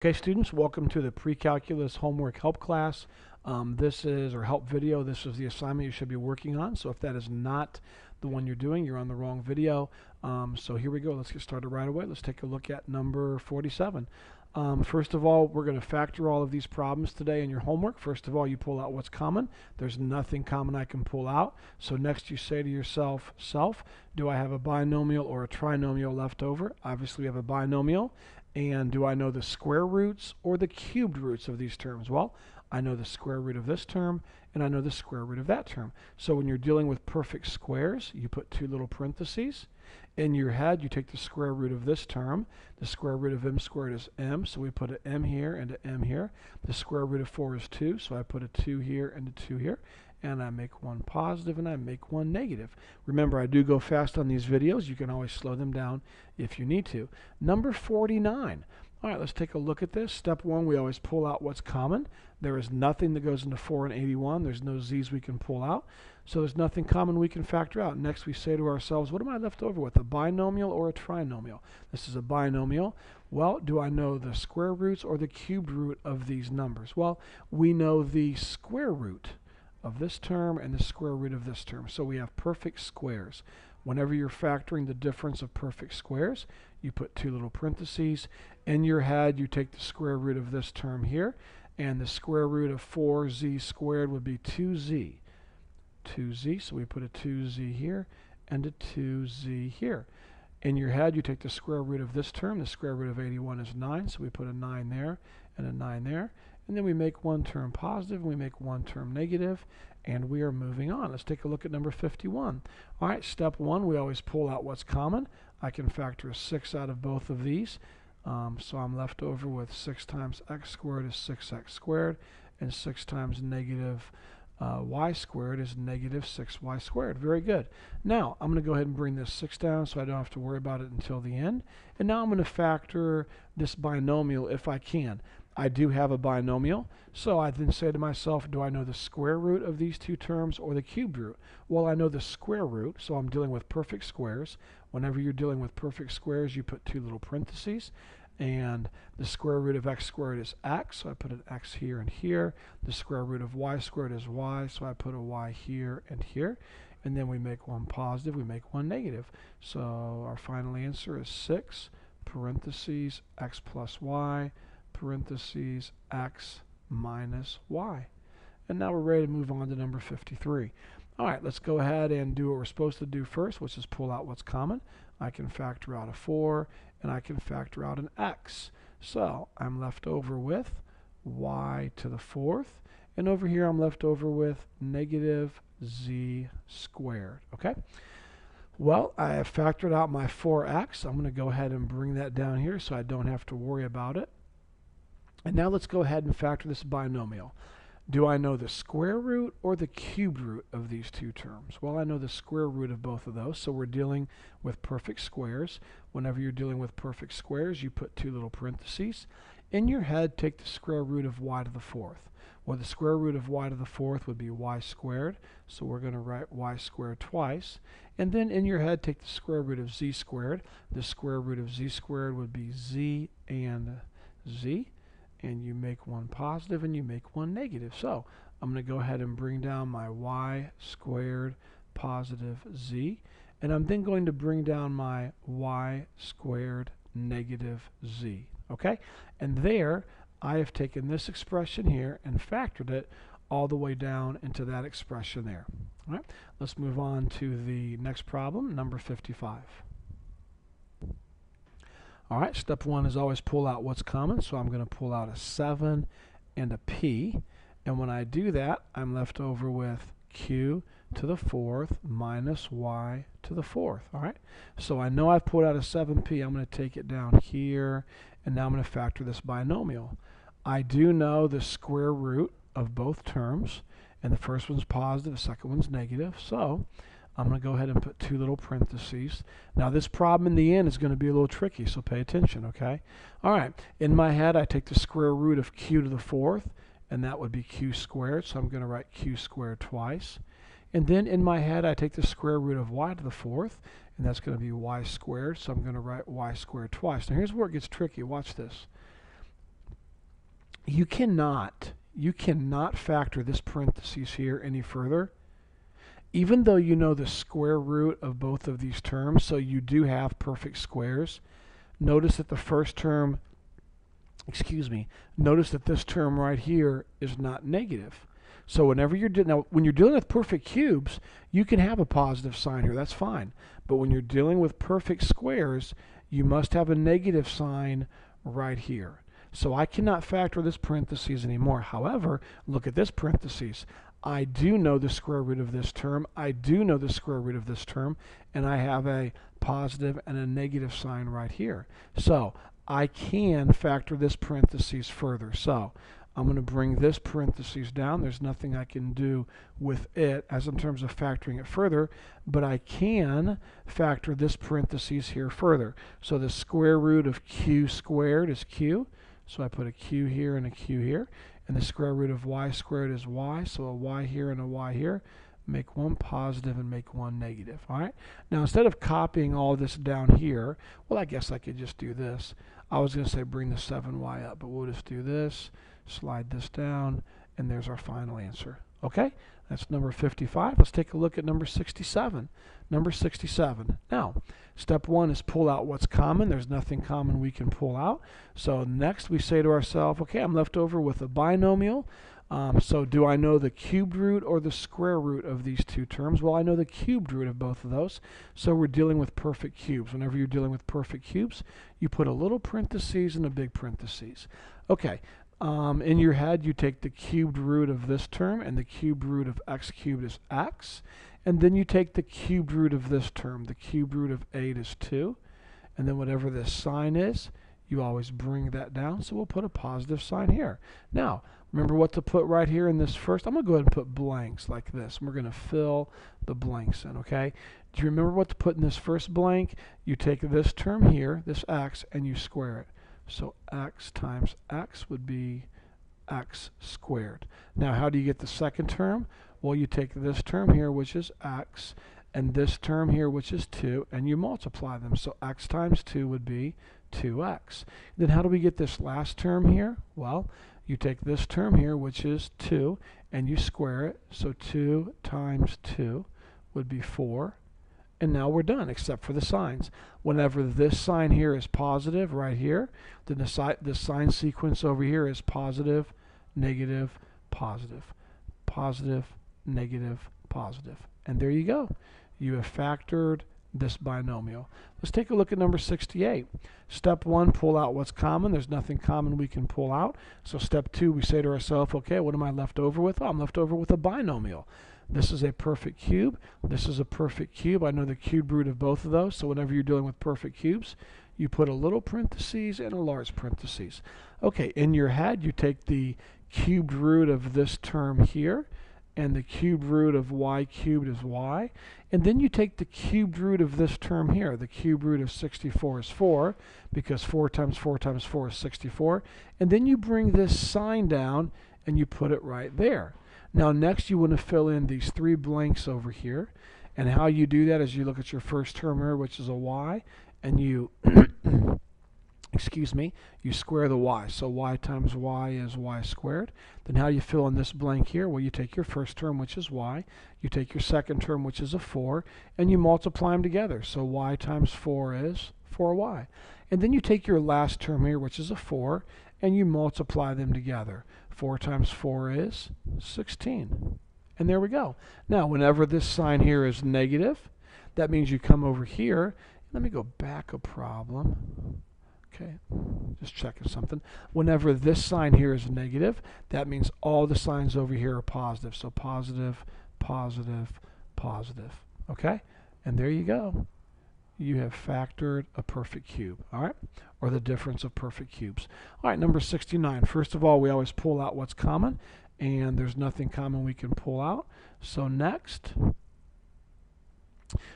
Okay, students, welcome to the pre-calculus homework help class. Or help video. This is the assignment you should be working on. So if that is not the one you're doing, you're on the wrong video. So here we go. Let's get started right away. Let's take a look at number 47. First of all, we're going to factor all of these problems today in your homework. First of all, you pull out what's common. There's nothing common I can pull out. So next you say to yourself, do I have a binomial or a trinomial left over? Obviously we have a binomial. And do I know the square roots or the cubed roots of these terms? Well, I know the square root of this term, and I know the square root of that term. So when you're dealing with perfect squares, you put two little parentheses. In your head, you take the square root of this term. The square root of m squared is m, so we put an m here and an m here. The square root of 4 is 2, so I put a 2 here and a 2 here. And I make one positive and I make one negative. Remember, I do go fast on these videos. You can always slow them down if you need to. Number 49. All right, let's take a look at this. Step 1, we always pull out what's common. There is nothing that goes into 4 and 81. There's no z's we can pull out. So there's nothing common we can factor out. Next, we say to ourselves, what am I left over with, a binomial or a trinomial? This is a binomial. Well, do I know the square roots or the cubed root of these numbers? Well, we know the square root of this term and the square root of this term. So we have perfect squares. Whenever you're factoring the difference of perfect squares, you put two little parentheses. In your head, you take the square root of this term here, and the square root of 4z squared would be 2z. 2z, so we put a 2z here and a 2z here. In your head, you take the square root of this term. The square root of 81 is 9, so we put a 9 there and a 9 there. And then we make one term positive, and we make one term negative, and we are moving on. Let's take a look at number 51. All right, step 1, we always pull out what's common. I can factor a 6 out of both of these. So I'm left over with 6 times x squared is 6x squared, and 6 times negative y squared is negative 6y squared. Very good. Now, I'm going to go ahead and bring this 6 down so I don't have to worry about it until the end. And now I'm going to factor this binomial if I can. I do have a binomial, so I then say to myself, do I know the square root of these two terms or the cubed root? Well, I know the square root, so I'm dealing with perfect squares. Whenever you're dealing with perfect squares, you put two little parentheses. And the square root of x squared is x, so I put an x here and here. The square root of y squared is y, so I put a y here and here. And then we make one positive, we make one negative. So our final answer is 6 parentheses x plus y parentheses x minus y. And now we're ready to move on to number 53. All right, let's go ahead and do what we're supposed to do first, which is pull out what's common. I can factor out a 4, and I can factor out an x. So I'm left over with y to the 4th, and over here I'm left over with negative z squared. Okay? Well, I have factored out my 4x. I'm going to go ahead and bring that down here so I don't have to worry about it. And now let's go ahead and factor this binomial. Do I know the square root or the cubed root of these two terms? Well, I know the square root of both of those, so we're dealing with perfect squares. Whenever you're dealing with perfect squares, you put two little parentheses. In your head, take the square root of y to the 4th. Well, the square root of y to the 4th would be y squared, so we're going to write y squared twice. And then in your head, take the square root of z squared. The square root of z squared would be z and z. And you make one positive and you make one negative. So I'm going to go ahead and bring down my y squared positive z. And I'm then going to bring down my y squared negative z. Okay? And there, I have taken this expression here and factored it all the way down into that expression there. All right? Let's move on to the next problem, number 55. All right, step 1 is always pull out what's common, so I'm going to pull out a 7 and a p. And when I do that, I'm left over with q to the 4th minus y to the 4th. All right, so I know I've pulled out a 7p. I'm going to take it down here, and now I'm going to factor this binomial. I do know the square root of both terms, and the first one's positive, the second one's negative. So I'm going to go ahead and put two little parentheses. Now this problem in the end is going to be a little tricky, so pay attention, okay? All right, in my head I take the square root of q to the 4th, and that would be q squared, so I'm going to write q squared twice. And then in my head I take the square root of y to the 4th, and that's going to be y squared, so I'm going to write y squared twice. Now here's where it gets tricky. Watch this. you cannot factor this parentheses here any further, even though you know the square root of both of these terms, so you do have perfect squares. Notice that the first term, notice that this term right here is not negative. So whenever you're when you're dealing with perfect cubes, you can have a positive sign here, that's fine. But when you're dealing with perfect squares, you must have a negative sign right here. So I cannot factor this parentheses anymore. However, look at this parentheses. I do know the square root of this term. I do know the square root of this term. And I have a positive and a negative sign right here. So I can factor this parentheses further. So I'm going to bring this parentheses down. There's nothing I can do with it as in terms of factoring it further, but I can factor this parentheses here further. So the square root of q squared is q. So I put a q here and a q here. And the square root of y squared is y. So a y here and a y here. Make one positive and make one negative. All right. Now instead of copying all this down here, well, I guess I could just do this. I was going to say bring the 7y up, but we'll just do this. Slide this down, and there's our final answer. Okay, that's number 55. Let's take a look at number 67. Number 67. Now, step one is pull out what's common. There's nothing common we can pull out. So next we say to ourselves, okay, I'm left over with a binomial. So do I know the cubed root or the square root of these two terms? Well, I know the cubed root of both of those. So we're dealing with perfect cubes. Whenever you're dealing with perfect cubes, you put a little parentheses and a big parentheses. Okay. In your head, you take the cubed root of this term, and the cubed root of x cubed is x. And then you take the cubed root of this term. The cubed root of 8 is 2. And then whatever this sign is, you always bring that down. So we'll put a positive sign here. Now, remember what to put right here in this first. I'm going to go ahead and put blanks like this. And we're going to fill the blanks in, okay? Do you remember what to put in this first blank? You take this term here, this x, and you square it. So x times x would be x squared. Now, how do you get the second term? Well, you take this term here, which is x, and this term here, which is 2, and you multiply them. So x times 2 would be 2x. Then how do we get this last term here? Well, you take this term here, which is 2, and you square it. So 2 times 2 would be 4. And now we're done, except for the signs. Whenever this sign here is positive right here, then the sign sequence over here is positive, negative, positive, positive, negative, positive. And there you go. You have factored this binomial. Let's take a look at number 68. Step 1, pull out what's common. There's nothing common we can pull out. So step 2, we say to ourselves, okay, what am I left over with? Oh, I'm left over with a binomial. This is a perfect cube. This is a perfect cube. I know the cube root of both of those. So whenever you're dealing with perfect cubes, you put a little parentheses and a large parentheses. Okay, in your head, you take the cubed root of this term here, and the cubed root of y cubed is y. And then you take the cubed root of this term here. The cubed root of 64 is 4, because 4 times 4 times 4 is 64. And then you bring this sign down, and you put it right there. Now next you want to fill in these 3 blanks over here, and how you do that is you look at your first term here, which is a y, and you you square the y. So y times y is y squared. Then how do you fill in this blank here? Well, you take your first term, which is y, you take your second term, which is a 4, and you multiply them together. So y times 4 is 4y. And then you take your last term here, which is a 4, and you multiply them together. 4 times 4 is 16. And there we go. Now, whenever this sign here is negative, that means you come over here. Let me go back a problem. Okay, just checking something. Whenever this sign here is negative, that means all the signs over here are positive. So positive, positive, positive. Okay, and there you go. You have factored a perfect cube, all right, or the difference of perfect cubes. All right, number 69. First of all, we always pull out what's common, and there's nothing common we can pull out. So next,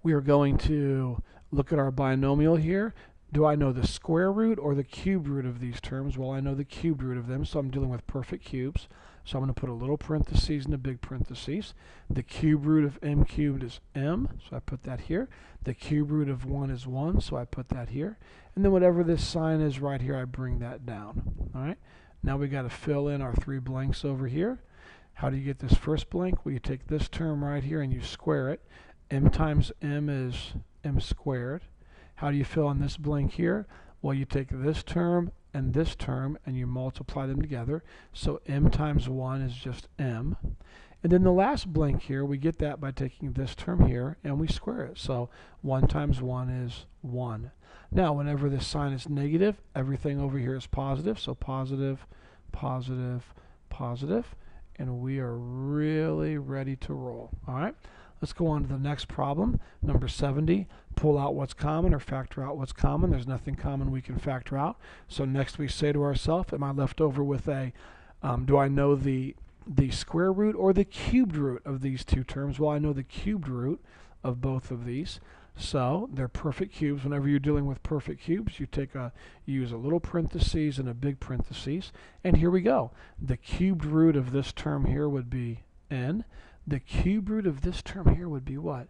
we are going to look at our binomial here. Do I know the square root or the cube root of these terms? Well, I know the cube root of them, so I'm dealing with perfect cubes. So I'm going to put a little parentheses and a big parentheses. The cube root of m cubed is m, so I put that here. The cube root of 1 is 1, so I put that here. And then whatever this sign is right here, I bring that down. All right. Now we got to fill in our 3 blanks over here. How do you get this first blank? Well, you take this term right here and you square it. M times M is M squared. How do you fill in this blank here? Well, you take this term and you multiply them together. So M times 1 is just M. And then the last blank here, we get that by taking this term here and we square it. So 1 times 1 is 1. Now, whenever this sign is negative, everything over here is positive. So positive, positive, positive. And we are really ready to roll. All right, let's go on to the next problem. Number 70, pull out what's common or factor out what's common. There's nothing common we can factor out. So next we say to ourselves, am I left over with a, do I know the square root or the cubed root of these two terms? Well, I know the cubed root of both of these. So they're perfect cubes. Whenever you're dealing with perfect cubes, you use a little parentheses and a big parentheses. And here we go. The cubed root of this term here would be n. The cubed root of this term here would be what?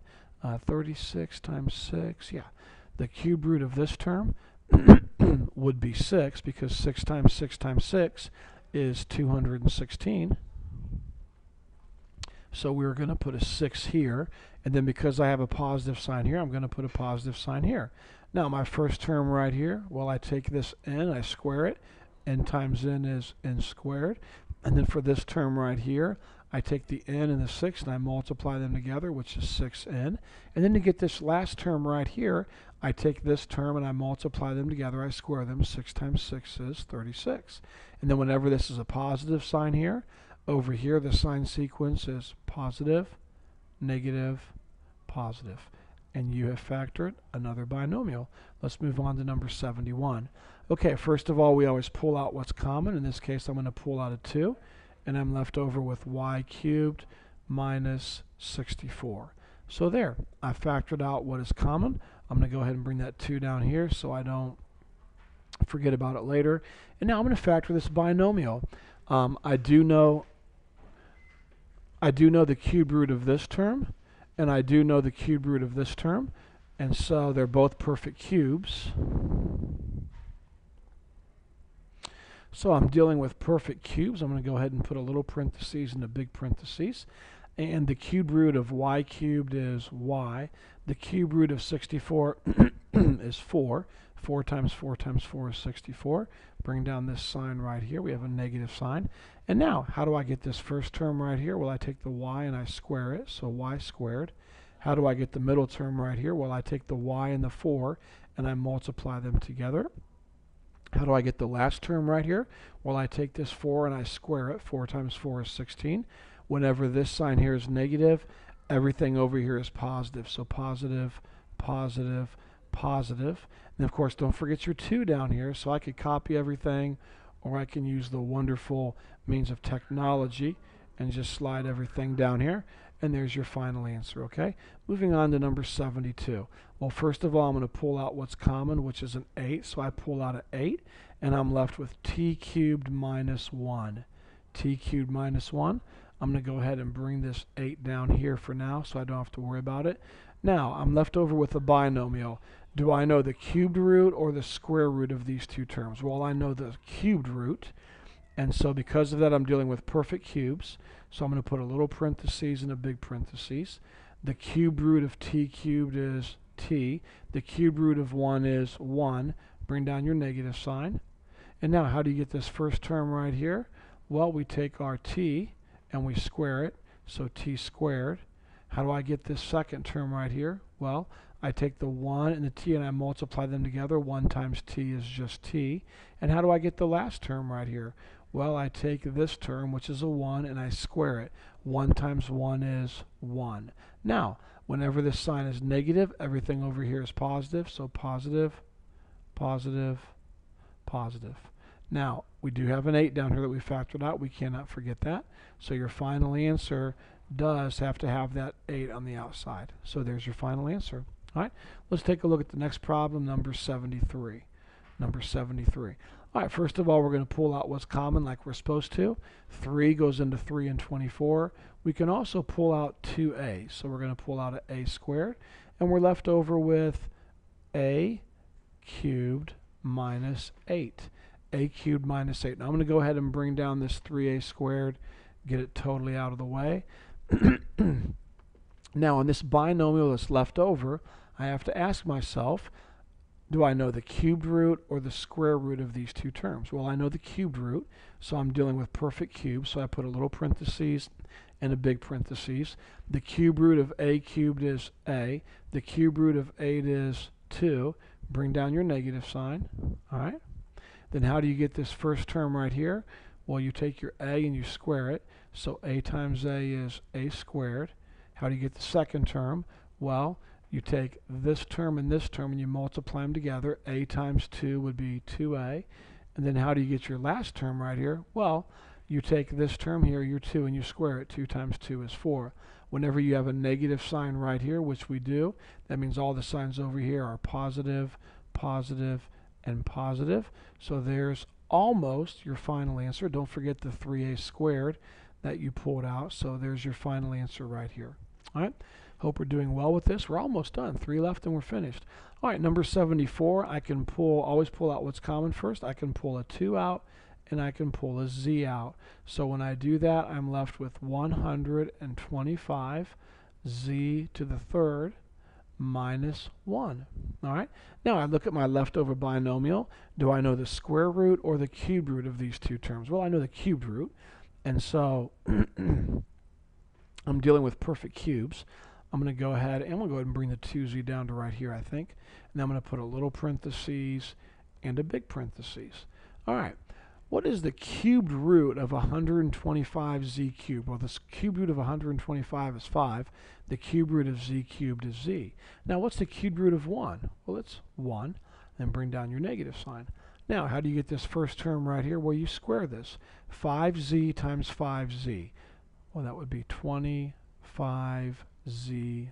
36 times 6. Yeah. The cubed root of this term would be 6, because 6 times 6 times 6 is 216. So we're going to put a 6 here, and then because I have a positive sign here, I'm going to put a positive sign here. Now my first term right here, well, I take this n, I square it. N times n is n squared. And then for this term right here, I take the n and the 6 and I multiply them together, which is 6n. And then to get this last term right here, I take this term and I multiply them together, I square them. 6 times 6 is 36. And then whenever this is a positive sign here, over here the sign sequence is positive, negative, positive. And you have factored another binomial. Let's move on to number 71. Okay, first of all, we always pull out what's common. In this case, I'm going to pull out a 2, and I'm left over with y cubed minus 64. So there, I factored out what is common. I'm going to go ahead and bring that 2 down here so I don't forget about it later. And now I'm going to factor this binomial. I do know the cube root of this term, and I do know the cube root of this term, and so they're both perfect cubes. So I'm dealing with perfect cubes. I'm going to go ahead and put a little parentheses and a big parentheses. And the cube root of y cubed is y. The cube root of 64 is 4. 4 times 4 times 4 is 64. Bring down this sign right here. We have a negative sign. And now, how do I get this first term right here? Well, I take the y and I square it, so y squared. How do I get the middle term right here? Well, I take the y and the 4 and I multiply them together. How do I get the last term right here? Well, I take this 4 and I square it. 4 times 4 is 16. Whenever this sign here is negative, everything over here is positive. So positive, positive, positive. And of course, don't forget your 2 down here. So I could copy everything, or I can use the wonderful means of technology and just slide everything down here. And there's your final answer, okay? Moving on to number 72. Well, first of all, I'm going to pull out what's common, which is an 8. So I pull out an 8, and I'm left with t cubed minus 1. T cubed minus 1. I'm going to go ahead and bring this 8 down here for now so I don't have to worry about it. Now, I'm left over with a binomial. Do I know the cubed root or the square root of these two terms? Well, I know the cubed root. And so because of that, I'm dealing with perfect cubes. So I'm going to put a little parentheses and a big parentheses. The cube root of t cubed is t. The cube root of 1 is 1. Bring down your negative sign. And now, how do you get this first term right here? Well, we take our t and we square it. So t squared. How do I get this second term right here? Well, I take the 1 and the t and I multiply them together. 1 times t is just t. And how do I get the last term right here? Well, I take this term, which is a 1, and I square it. 1 times 1 is 1. Now, whenever this sign is negative, everything over here is positive. So positive, positive, positive. Now, we do have an 8 down here that we factored out. We cannot forget that. So your final answer does have to have that 8 on the outside. So there's your final answer. All right, let's take a look at the next problem, number 73. Number 73. All right, first of all, we're going to pull out what's common like we're supposed to. 3 goes into 3 and 24. We can also pull out 2a. So we're going to pull out an a squared. And we're left over with a cubed minus 8. a cubed minus 8. Now I'm going to go ahead and bring down this 3a squared, get it totally out of the way. Now on this binomial that's left over, I have to ask myself, do I know the cubed root or the square root of these two terms? Well, I know the cubed root, so I'm dealing with perfect cubes, so I put a little parentheses and a big parentheses. The cube root of a cubed is a. The cube root of 8 is 2. Bring down your negative sign. All right. Then how do you get this first term right here? Well, you take your a and you square it. So a times a is a squared. How do you get the second term? Well, you take this term and you multiply them together. A times 2 would be 2a. And then how do you get your last term right here? Well, you take this term here, your 2, and you square it. 2 times 2 is 4. Whenever you have a negative sign right here, which we do, that means all the signs over here are positive, positive, and positive. So there's almost your final answer. Don't forget the 3a squared that you pulled out. So there's your final answer right here. All right. Hope we're doing well with this. We're almost done. 3 left and we're finished. All right, number 74, I can always pull out what's common first. I can pull a 2 out and I can pull a z out. So when I do that, I'm left with 125 z to the third minus 1. All right. Now I look at my leftover binomial. Do I know the square root or the cube root of these two terms? Well, I know the cubed root. And so I'm dealing with perfect cubes. I'm going to go ahead and bring the 2z down to right here, I think. And I'm going to put a little parentheses and a big parentheses. All right. What is the cubed root of 125z cubed? Well, the cubed root of 125 is 5. The cubed root of z cubed is z. Now, what's the cubed root of 1? Well, it's 1. Then bring down your negative sign. Now, how do you get this first term right here? Well, you square this. 5z times 5z. Well, that would be 25z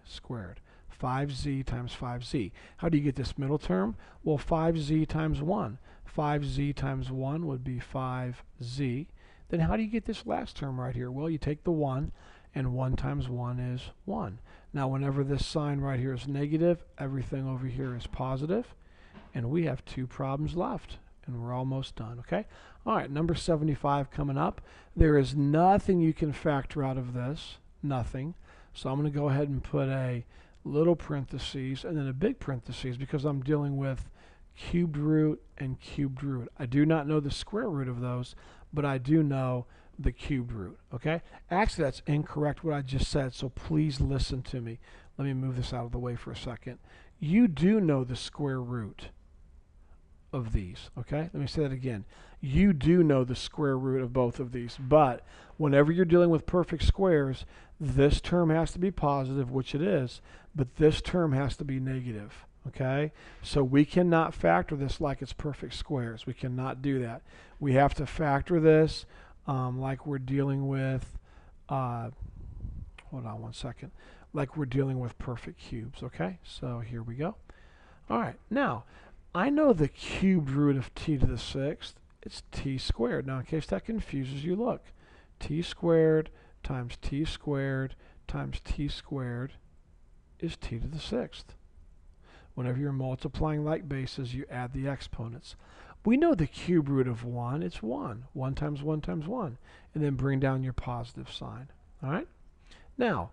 squared. 5z times 5z. How do you get this middle term? Well, 5z times 1. 5z times 1 would be 5z. Then how do you get this last term right here? Well, you take the 1, and 1 times 1 is 1. Now, whenever this sign right here is negative, everything over here is positive, and we have 2 problems left, and we're almost done, okay? All right, number 75 coming up. There is nothing you can factor out of this, nothing. So I'm going to go ahead and put a little parentheses and then a big parentheses because I'm dealing with cubed root and cubed root. I do not know the square root of those, but I do know the cubed root, okay? Actually, that's incorrect what I just said, so please listen to me. Let me move this out of the way for a second. You do know the square root of these, okay? Let me say that again. You do know the square root of both of these, but whenever you're dealing with perfect squares, this term has to be positive, which it is, but this term has to be negative, okay? So we cannot factor this like it's perfect squares. We cannot do that. We have to factor this like we're dealing with, hold on one second, like we're dealing with perfect cubes, okay? So here we go. All right, now, I know the cubed root of t to the 6th. It's t squared. Now, in case that confuses you, look. T squared times t squared times t squared is t to the 6th. Whenever you're multiplying like bases, you add the exponents. We know the cube root of 1. It's 1. 1 times 1 times 1. And then bring down your positive sign. All right? Now,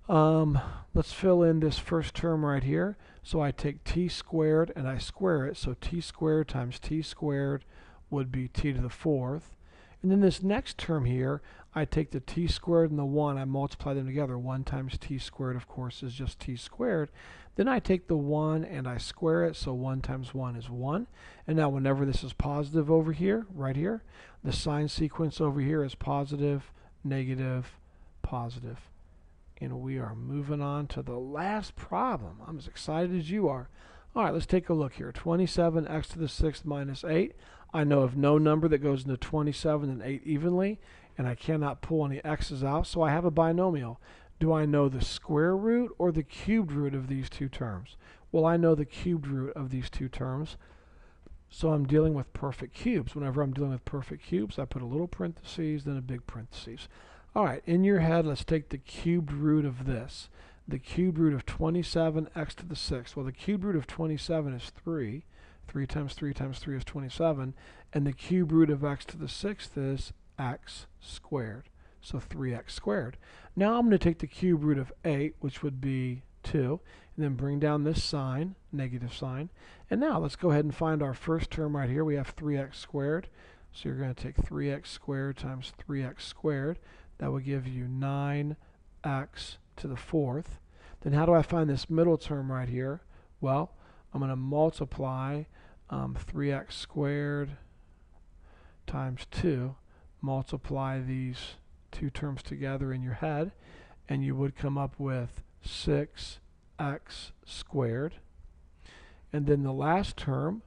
let's fill in this first term right here. So I take t squared and I square it. So t squared times t squared would be t to the 4th. And then this next term here, I take the t squared and the 1, I multiply them together. 1 times t squared, of course, is just t squared. Then I take the 1 and I square it, so 1 times 1 is 1. And now whenever this is positive over here, right here, the sign sequence over here is positive, negative, positive. And we are moving on to the last problem. I'm as excited as you are. All right, let's take a look here. 27x to the 6th minus 8. I know of no number that goes into 27 and 8 evenly, and I cannot pull any x's out, so I have a binomial. Do I know the square root or the cubed root of these two terms? Well, I know the cubed root of these two terms, so I'm dealing with perfect cubes. Whenever I'm dealing with perfect cubes, I put a little parentheses, then a big parentheses. All right, in your head, let's take the cubed root of this. The cubed root of 27x to the 6th. Well, the cubed root of 27 is 3. 3 times 3 times 3 is 27. And the cube root of x to the 6th is x squared. So 3x squared. Now I'm going to take the cube root of 8, which would be 2, and then bring down this sign, negative sign. And now let's go ahead and find our first term right here. We have 3x squared. So you're going to take 3x squared times 3x squared. That will give you 9x to the 4th. Then how do I find this middle term right here? Well, I'm going to multiply 3x squared times 2. Multiply these two terms together in your head, and you would come up with 6x squared. And then the last term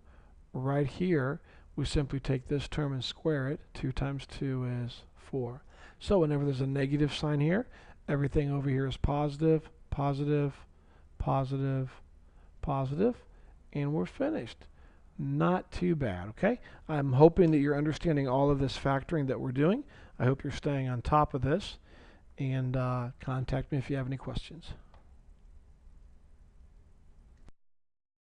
right here, we simply take this term and square it. 2 times 2 is 4. So whenever there's a negative sign here, everything over here is positive, positive, positive, positive, and we're finished. Not too bad, okay? I'm hoping that you're understanding all of this factoring that we're doing. I hope you're staying on top of this, and contact me if you have any questions.